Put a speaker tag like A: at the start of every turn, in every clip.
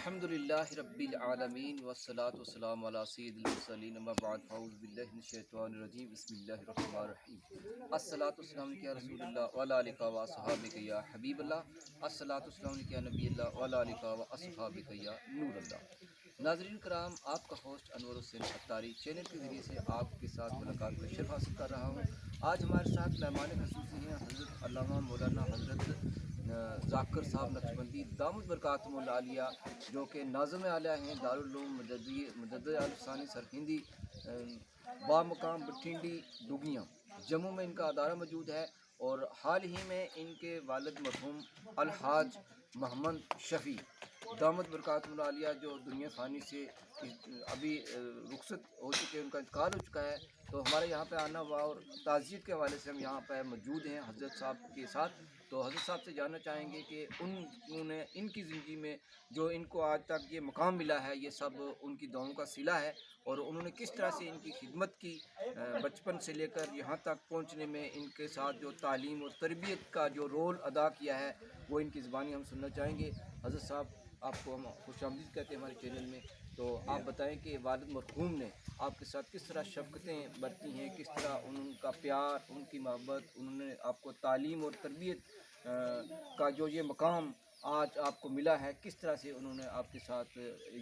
A: الحمدللہ رب العالمین والصلاة والسلام علی سید المرسلین اما بعد فاعوذ باللہ من الشیطان الرجیم بسم اللہ الرحمن الرحیم الصلاة والسلام علیکہ یا رسول اللہ وعلی آلہ و اصحابہ یا حبیب اللہ الصلاة والسلام علیکہ یا نبی اللہ وعلی آلہ و اصحابہ یا نور اللہ۔ ناظرین کرام، آپ کا ہوسٹ انور حسین اتاری چینل کے ذریعے سے آپ کے ساتھ ملاقات کا شرف حاصل کر رہا ہوں۔ آج ہمارے ساتھ مہمان خصوصی ہیں حضرت علامہ مولانا حضرت ذاکر صاحب نقشبندی دامت برکاتہم العالیہ، جو کہ ناظم اعلیٰ ہیں دارالعلوم مجدد الثانی سرہندی بامقام بٹھنڈی ڈوگیاں جموں میں ان کا ادارہ موجود ہے، اور حال ہی میں ان کے والد مرحوم الحاج محمد شفیع دامت برکاتہم العالیہ جو دنیا فانی سے ابھی رخصت ہو چکے، ان کا انتقال ہو چکا ہے، تو ہمارے یہاں پہ آنا ہوا اور تعزیت کے حوالے سے ہم یہاں پہ موجود ہیں حضرت صاحب کے ساتھ۔ تو حضرت صاحب سے جاننا چاہیں گے کہ انہوں نے ان کی زندگی میں جو ان کو آج تک یہ مقام ملا ہے، یہ سب ان کی دعاؤں کا صلہ ہے، اور انہوں نے کس طرح سے ان کی خدمت کی بچپن سے لے کر یہاں تک پہنچنے میں، ان کے ساتھ جو تعلیم اور تربیت کا جو رول ادا کیا ہے، وہ ان کی زبانی ہم سننا چاہیں گے۔ حضرت صاحب، آپ کو ہم خوش آمدید کہتے ہیں ہمارے چینل میں۔ تو آپ بتائیں کہ والد مرحوم نے آپ کے ساتھ کس طرح شفقتیں برتی ہیں، کس طرح ان کا پیار، ان کی محبت، انہوں نے آپ کو تعلیم اور تربیت کا جو یہ مقام آج آپ کو ملا ہے، کس طرح سے انہوں نے آپ کے ساتھ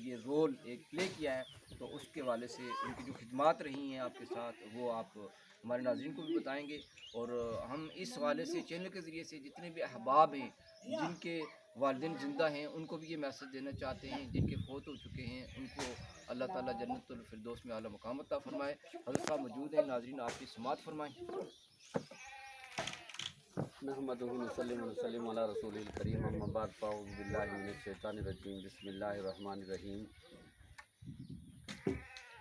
A: یہ رول ایک پلے کیا ہے، تو اس کے حوالے سے ان کی جو خدمات رہی ہیں آپ کے ساتھ، وہ آپ ہمارے ناظرین کو بھی بتائیں گے۔ اور ہم اس حوالے سے چینل کے ذریعے سے جتنے بھی احباب ہیں جن کے والدین زندہ ہیں، ان کو بھی یہ میسج دینا چاہتے ہیں، جن کے فوت ہو چکے ہیں ان کو اللہ تعالیٰ جنت الفردوس میں اعلیٰ مقام عطا فرمائے۔ حضرت صاحب موجود ہیں، ناظرین آپ کی سماعت فرمائیں۔
B: نحمدہ ونصلی ونسلم علی رسول الکریم، اما بعد فاعوذ باللہ من الشیطان الرجیم، بسم اللہ الرحمن الرحیم۔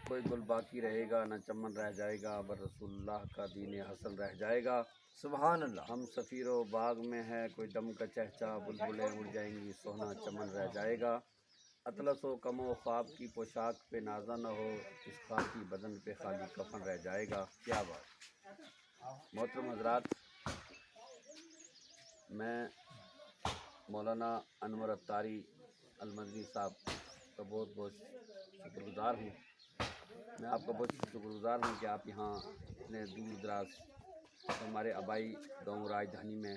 B: کوئی گل باقی رہے گا نہ چمن رہ جائے گا، بر رسول اللہ کا دین حسن رہ جائے گا۔
A: سبحان اللہ۔
B: ہم سفیر و باغ میں ہے کوئی دم کا چہچہ، بلبلیں اڑ جائیں گی سونا چمن رہ جائے گا۔ اطلس و کم و خواب کی پوشاک پہ نازا نہ ہو، اس خاکی بدن پہ خالی کفن رہ جائے گا۔ کیا بات! محترم حضرات، میں مولانا انور اتاری المدنی صاحب کا بہت بہت شکر گزار ہوں۔ میں آپ کا بہت شکر گزار ہوں کہ آپ یہاں اتنے دور دراز ہمارے آبائی گاؤں راجدھانی میں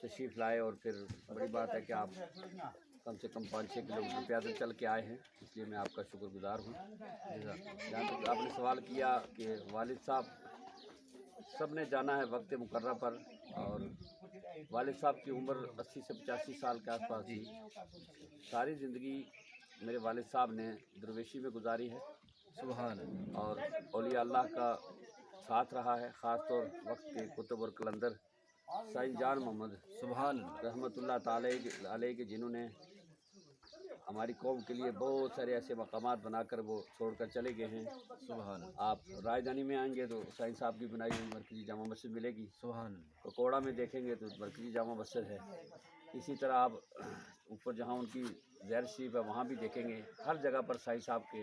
B: تشریف لائے، اور پھر بڑی بات ہے کہ آپ کم سے کم 5-6 کلومیٹر پیدل چل کے آئے ہیں، اس لیے میں آپ کا شکر گزار ہوں۔ جہاں تک آپ نے سوال کیا کہ والد صاحب، سب نے جانا ہے وقت مقررہ پر، اور والد صاحب کی عمر 80 سے 85 سال کے آس پاس تھی۔ ساری زندگی میرے والد صاحب نے درویشی میں گزاری ہے،
A: سبحان اللہ۔
B: اور اولیاء اللہ کا ساتھ رہا ہے، خاص طور وقت کے کتب اور کلندر سائنس جان محمد
A: سبحان اللہ۔
B: رحمۃ اللہ تعالی علیہ کے، جنہوں نے ہماری قوم کے لیے بہت سارے ایسے مقامات بنا کر وہ چھوڑ کر چلے گئے ہیں۔
A: سبحان اللہ۔
B: آپ راجدھانی میں آئیں گے تو سائنس صاحب کی بنائی ہوئی مرکزی جامع مسجد ملے گی،
A: سبحان اللہ۔
B: ککوڑا میں دیکھیں گے تو مرکزی جامع مسجد ہے، اسی طرح آپ اوپر جہاں ان کی زیر شریف ہے وہاں بھی دیکھیں گے۔ ہر جگہ پر سائنس صاحب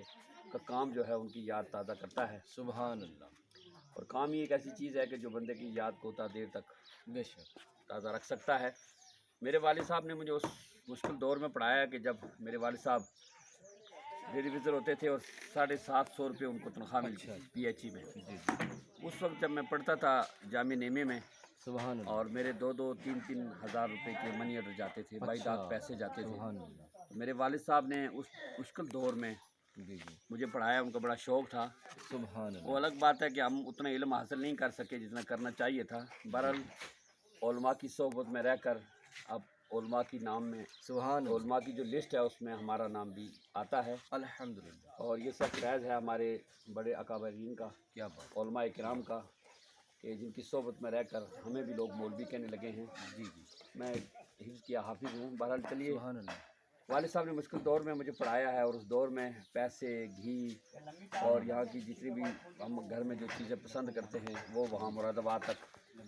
B: کا کام جو ہے ان کی یاد تازہ کرتا ہے،
A: سبحان اللہ۔
B: اور کام ہی ایک ایسی چیز ہے کہ جو بندے کی یاد کو تا دیر تک
A: بے شک۔
B: تازہ رکھ سکتا ہے۔ میرے والد صاحب نے مجھے اس مشکل دور میں پڑھایا کہ جب میرے والد صاحب ڈیلی ویزر ہوتے تھے اور 750 روپے ان کو تنخواہ ملتی تھی پی ایچ ای میں۔ اس وقت جب میں پڑھتا تھا جامعہ نعمے میں،
A: سبحان اللہ۔
B: اور میرے 2-3 ہزار روپے کے منی آرڈر جاتے تھے، بائیداد پیسے جاتے تھے۔
A: سبحان اللہ۔
B: میرے والد صاحب نے اس مشکل دور میں
A: جی۔
B: مجھے پڑھایا، ان کا بڑا شوق تھا۔
A: سبحان اللہ۔
B: وہ الگ بات ہے کہ ہم اتنا علم حاصل نہیں کر سکے جتنا کرنا چاہیے تھا۔ بہرحال علماء کی صحبت میں رہ کر اب علماء کی نام میں،
A: سبحان اللہ۔
B: علماء کی جو لسٹ ہے اس میں ہمارا نام بھی آتا ہے،
A: الحمدللہ۔
B: اور یہ سب فیض ہے ہمارے بڑے اکابرین کا،
A: کیا بات!
B: علماء کرام کا، کہ جن کی صحبت میں رہ کر ہمیں بھی لوگ مولوی کہنے لگے ہیں۔
A: جی۔
B: میں حفظ کیا حافظ ہوں۔ بہرحال چلیے،
A: سبحان اللہ۔
B: والد صاحب نے مشکل دور میں مجھے پڑھایا ہے، اور اس دور میں پیسے، گھی اور یہاں کی جتنی بھی ہم گھر میں جو چیزیں پسند کرتے ہیں وہ وہاں مراد آباد تک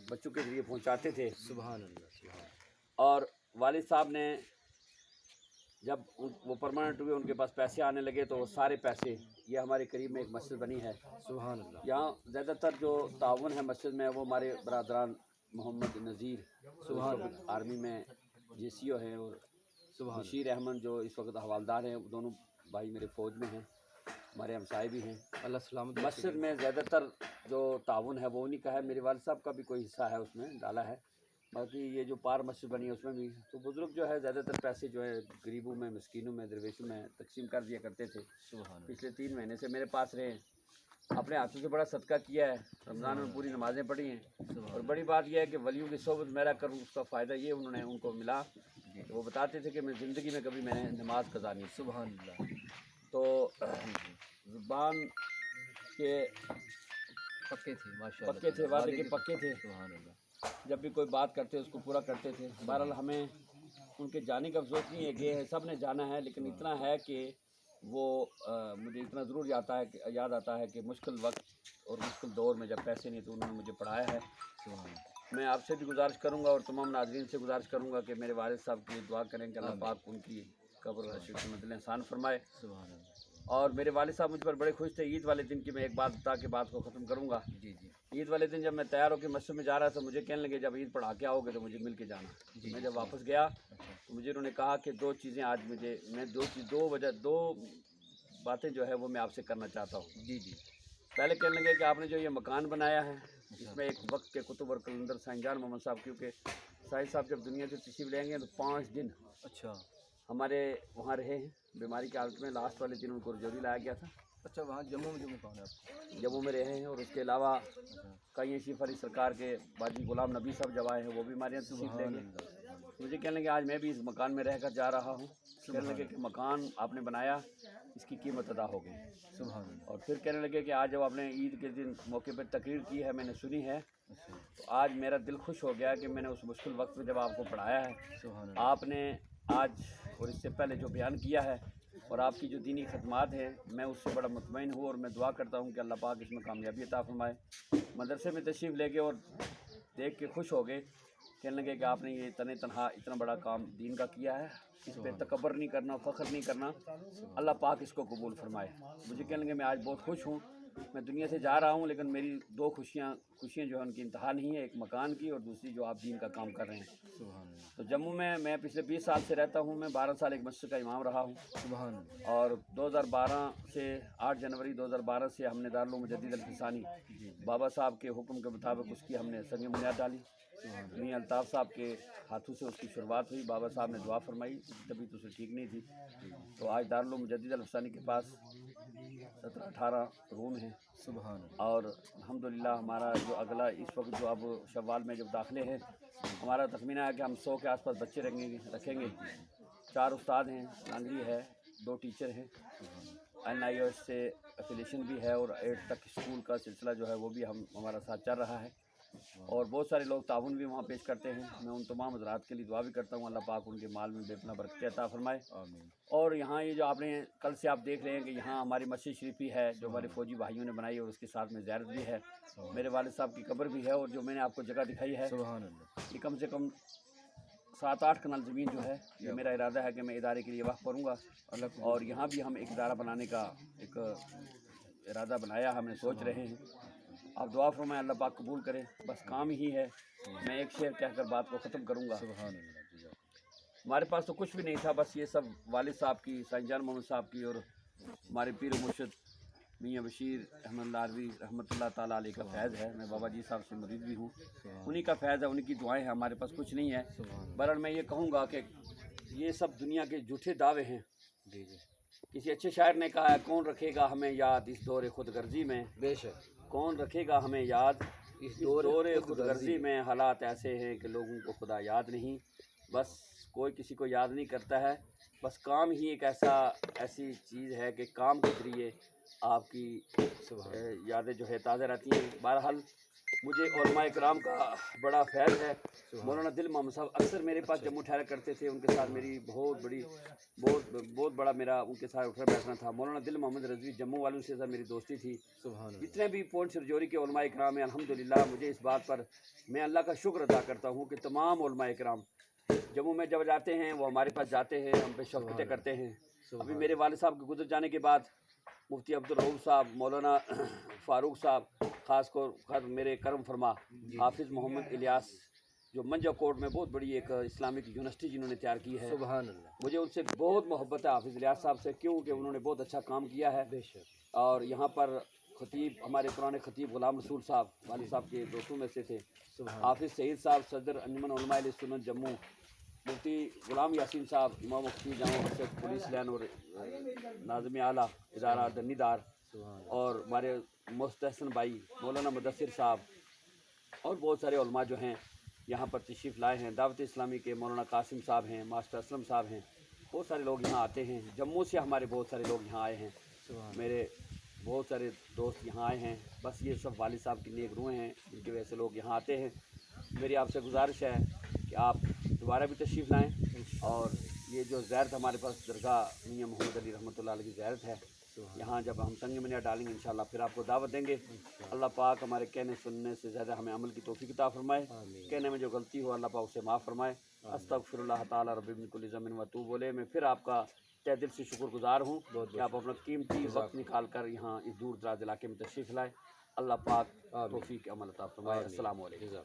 B: بچوں کے ذریعے پہنچاتے تھے۔
A: سبحان اللہ۔ سبحان
B: اور والد صاحب نے جب وہ پرماننٹ ہوئے، ان کے پاس پیسے آنے لگے، تو وہ سارے پیسے، یہ ہمارے قریب میں ایک مسجد بنی ہے،
A: سبحان اللہ۔
B: یہاں زیادہ تر جو تعاون ہے مسجد میں وہ ہمارے برادران محمد نذیر،
A: سبحان اللہ۔
B: آرمی میں جے سی او ہیں، اور
A: سبحان
B: بشیر احمد جو اس وقت حوالدار ہیں، دونوں بھائی میرے فوج میں ہیں، ہمارے ہمسائے بھی ہیں۔
A: اللہ سلامت
B: مسجد میں زیادہ تر جو تعاون ہے وہ انہیں کا ہے، میرے والد صاحب کا بھی کوئی حصہ ہے اس میں ڈالا ہے، باقی یہ جو پار مسجد بنی ہے اس میں بھی تو بزرگ جو ہے زیادہ تر پیسے جو ہے غریبوں میں، مسکینوں میں، درویشوں میں تقسیم کر دیا کرتے تھے۔
A: سبحان
B: پچھلے 3 مہینے سے میرے پاس رہے، اپنے ہاتھوں سے بڑا صدقہ کیا ہے، رمضان میں پوری نمازیں پڑھی ہیں، اور بڑی بات یہ ہے کہ ولیوں کی صحبت میرا کروں، اس کا فائدہ یہ ان کو ملا کہ وہ بتاتے تھے کہ میں زندگی میں کبھی میں نے نماز قضا نہیں کی۔
A: سبحان اللہ،
B: تو زبان کے
A: پکے تھے ماشاء اللہ،
B: پکے تھے، وعدے کے پکے تھے،
A: سبحان اللہ،
B: جب بھی کوئی بات کرتے اس کو پورا کرتے تھے۔ بہرحال ہمیں ان کے جانے کا افسوس نہیں ہے، گئے ہیں، سب نے جانا ہے، لیکن اتنا ہے کہ وہ مجھے اتنا ضرور یاد آتا ہے کہ مشکل وقت اور مشکل دور میں جب پیسے نہیں تو انہوں نے مجھے پڑھایا ہے۔
A: سبحان اللہ،
B: میں آپ سے بھی گزارش کروں گا اور تمام ناظرین سے گزارش کروں گا کہ میرے والد صاحب کی دعا کریں کہ اللہ پاک ان کی قبر و حشر کی منزلیں آسان فرمائے۔
A: سبحان اللہ،
B: اور میرے والد صاحب مجھ پر بڑے خوش تھے عید والے دن کی، میں ایک بات بتا کے بات کو ختم کروں گا۔
A: جی جی
B: عید والے دن جب میں تیار ہو کے مسجد میں جا رہا تھا، مجھے کہنے لگے جب عید پڑھا کے آؤ گے تو مجھے مل کے جانا۔
A: جی،
B: میں جب واپس گیا تو مجھے انہوں نے کہا کہ 2 چیزیں آج میں 2 باتیں جو ہے وہ میں آپ سے کرنا چاہتا ہوں۔
A: جی جی،
B: پہلے کہنے لگے کہ آپ نے جو یہ مکان بنایا ہے اس میں ایک وقت کے کتب اور کلندر سائنس جان محمد صاحب، کیونکہ سائنس صاحب جب دنیا سے تشریف لیں گے تو 5 دن
A: اچھا
B: ہمارے وہاں رہے ہیں بیماری کی حالت میں، لاسٹ والے دن ان کو رجوری لایا گیا تھا،
A: اچھا، وہاں جموں میں جو مکان ہے آپ کا؟
B: جب وہ میں رہے ہیں، اور اس کے علاوہ کئی شیف علی سرکار کے باجی غلام نبی صاحب جب آئے ہیں وہ بھی ہمارے یہاں تشریف لیں گے۔ مجھے کہنے لگے آج میں بھی اس مکان میں رہ کر جا رہا ہوں، کہنے لگے کہ مکان آپ نے بنایا اس کی قیمت ادا ہو گئی۔
A: سبحان اللہ،
B: اور پھر کہنے لگے کہ آج جب آپ نے عید کے دن موقع پہ تقریر کی ہے میں نے سنی ہے،
A: اچھا،
B: تو آج میرا دل خوش ہو گیا کہ میں نے اس مشکل وقت میں جب آپ کو پڑھایا ہے،
A: سبحان اللہ،
B: آپ نے آج اور اس سے پہلے جو بیان کیا ہے اور آپ کی جو دینی خدمات ہیں، میں اس سے بڑا مطمئن ہوں، اور میں دعا کرتا ہوں کہ اللہ پاک اس میں کامیابی عطا فرمائے۔ مدرسے میں تشریف لے گئے اور دیکھ کے خوش ہو گئے، کہنے لگے کہ آپ نے یہ تنہا اتنا بڑا کام دین کا کیا ہے، اس پہ تکبر نہیں کرنا، فخر نہیں کرنا، اللہ پاک اس کو قبول فرمائے۔ مجھے کہنے لگے میں آج بہت خوش ہوں، میں دنیا سے جا رہا ہوں لیکن میری 2 خوشیاں جو ہیں ان کی انتہا نہیں ہے، ایک مکان کی اور دوسری جو آپ دین کا کام کر رہے ہیں۔
A: سبحان اللہ،
B: تو جموں میں پچھلے 20 سال سے رہتا ہوں، میں 12 سال ایک مسجد کا امام رہا ہوں،
A: سبحان اللہ،
B: اور 2012 سے 8 جنوری 2012 سے ہم نے دارالعلوم مجدد الفسانی بابا صاحب کے حکم کے مطابق اس کی ہم نے سنگ بنیاد ڈالی۔ میاں الطاف صاحب کے ہاتھوں سے اس کی شروعات ہوئی، بابا صاحب نے دعا فرمائی، طبیعت اسے ٹھیک نہیں تھی، تو آج دارالعلوم مجدد الفسانی کے پاس 17-18 روم ہیں،
A: سبحان اللہ،
B: اور الحمدللہ ہمارا جو اگلا اس وقت جو اب شوال میں جب داخلے ہیں، ہمارا تخمینہ ہے کہ ہم 100 کے آس پاس بچے رکھیں گے۔ 4 استاد ہیں، لانگری ہے، 2 ٹیچر ہیں، NIOS سے ایفیلیشن بھی ہے، اور 8 تک اسکول کا سلسلہ جو ہے وہ بھی ہمارا ساتھ چل رہا ہے، اور بہت سارے لوگ تعاون بھی وہاں پیش کرتے ہیں۔ میں ان تمام حضرات کے لیے دعا بھی کرتا ہوں اللہ پاک ان کے مال میں بے پناہ برکت عطا فرمائے۔
A: آمین،
B: اور یہاں یہ جو آپ نے کل سے آپ دیکھ رہے ہیں کہ یہاں ہماری مسجد شریفی ہے جو ہمارے فوجی بھائیوں نے بنائی، اور اس کے ساتھ میں زیارت بھی ہے، میرے والد صاحب کی قبر بھی ہے، اور جو میں نے آپ کو جگہ دکھائی ہے
A: سبحان اللہ،
B: یہ کم سے کم 7-8 کنال زمین جو ہے، یہ میرا ارادہ ہے کہ میں ادارے کے لیے وقف کروں گا، اور یہاں بھی ہم ایک ادارہ بنانے کا ایک ارادہ بنایا، ہم نے سوچ رہے ہیں۔ آپ دعا فرمائیں اللہ پاک قبول کرے، بس کام ہی ہے۔ میں ایک شعر کہہ کر بات کو ختم کروں گا۔
A: سبحان اللہ، جزاک
B: ہمارے پاس تو کچھ بھی نہیں تھا، بس یہ سب والد صاحب کی، سائنس جان محمد صاحب کی، اور ہمارے پیر و مرشد میاں بشیر احمد لاروی رحمۃ اللہ تعالیٰ علیہ کا فیض ہے۔ میں بابا جی صاحب سے مرید بھی ہوں، انہی کا فیض ہے، انہی کی دعائیں ہیں، ہمارے پاس کچھ نہیں ہے۔ بہرحال میں یہ کہوں گا کہ یہ سب دنیا کے جھوٹے دعوے ہیں۔
A: جی جی،
B: کسی اچھے شاعر نے کہا ہے کون رکھے گا ہمیں یاد اس دور خود غرضی میں،
A: بے شک،
B: کون رکھے گا ہمیں یاد اس دور خود غرضی میں، حالات ایسے ہیں کہ لوگوں کو خدا یاد نہیں، بس کوئی کسی کو یاد نہیں کرتا ہے، بس کام ہی ایک ایسی چیز ہے کہ کام کے ذریعے آپ کی یادیں جو ہے تازہ رہتی ہیں۔ بہرحال مجھے علماء کرام کا بڑا فیض ہے۔ مولانا دل محمد صاحب اکثر میرے پاس جموں ٹھہرا کرتے تھے، ان کے ساتھ میری بہت بڑا میرا ان کے ساتھ اٹھنا بیٹھنا تھا۔ مولانا دل محمد رضوی جموں والوں سے میری دوستی تھی۔
A: سبحان اللہ،
B: جتنے بھی پونچھ رجوری کے علماء کرام ہیں، الحمدللہ مجھے اس بات پر میں اللہ کا شکر ادا کرتا ہوں کہ تمام علماء کرام جموں میں جب جاتے ہیں وہ ہمارے پاس جاتے ہیں، ہم پہ شفقتیں کرتے ہیں۔ ابھی میرے والد صاحب کے گزر جانے کے بعد مفتی عبدالرؤوف صاحب، مولانا فاروق صاحب، خاص میرے کرم فرما حافظ محمد الیاس جو منجا کوٹ میں بہت بڑی ایک اسلامک یونیورسٹی جنہوں نے تیار کی ہے.
C: سبحان اللہ.
B: مجھے ان سے بہت محبت ہے حافظ الیاس صاحب سے، کیونکہ انہوں نے بہت اچھا کام کیا ہے.
C: بے شک.
B: اور یہاں پر خطیب، ہمارے پرانے خطیب غلام رسول صاحب والد صاحب کے دوستوں میں سے تھے.
C: سبحان
B: حافظ سعید صاحب صدر انجمن علماء اہل سنت جموں، مفتی غلام یاسین صاحب امام مفتی جامع مسجد پولیس لائن اور ناظم اعلیٰ ادارہ دنی دار،
C: سبحان
B: اور ہمارے مستحسن بھائی مولانا مدثر صاحب، اور بہت سارے علماء جو ہیں یہاں پر تشریف لائے ہیں. دعوت اسلامی کے مولانا قاسم صاحب ہیں، ماسٹر اسلم صاحب ہیں، بہت سارے لوگ یہاں آتے ہیں. جموں سے ہمارے بہت سارے لوگ یہاں آئے ہیں،
C: سبحان
B: میرے بہت سارے دوست یہاں آئے ہیں. بس یہ سب والد صاحب کی نیک روحیں ہیں جن کی وجہ سے لوگ یہاں آتے ہیں. میری آپ سے گزارش ہے کہ آپ دوبارہ بھی تشریف لائیں، اور یہ جو زیارت ہمارے پاس درگاہ میاں محمد علی رحمۃ اللہ علیہ کی زیارت ہے، یہاں جب ہم سنگ منیا ڈالیں گے انشاءاللہ پھر آپ کو دعوت دیں گے. اللہ پاک ہمارے کہنے سننے سے زیادہ ہمیں عمل کی توفیق عطا فرمائے. کہنے میں جو غلطی ہو اللہ پاک اسے معاف فرمائے. استغفر اللہ تعالی ربی من کل ذنب و اتوب الیہ. میں پھر آپ کا تہ دل سے شکر گزار ہوں کہ آپ اپنا قیمتی وقت نکال کر یہاں اس دور دراز علاقے میں تشریف لائے. اللہ پاک توفیق عمل عطا فرمائے. السلام علیکم.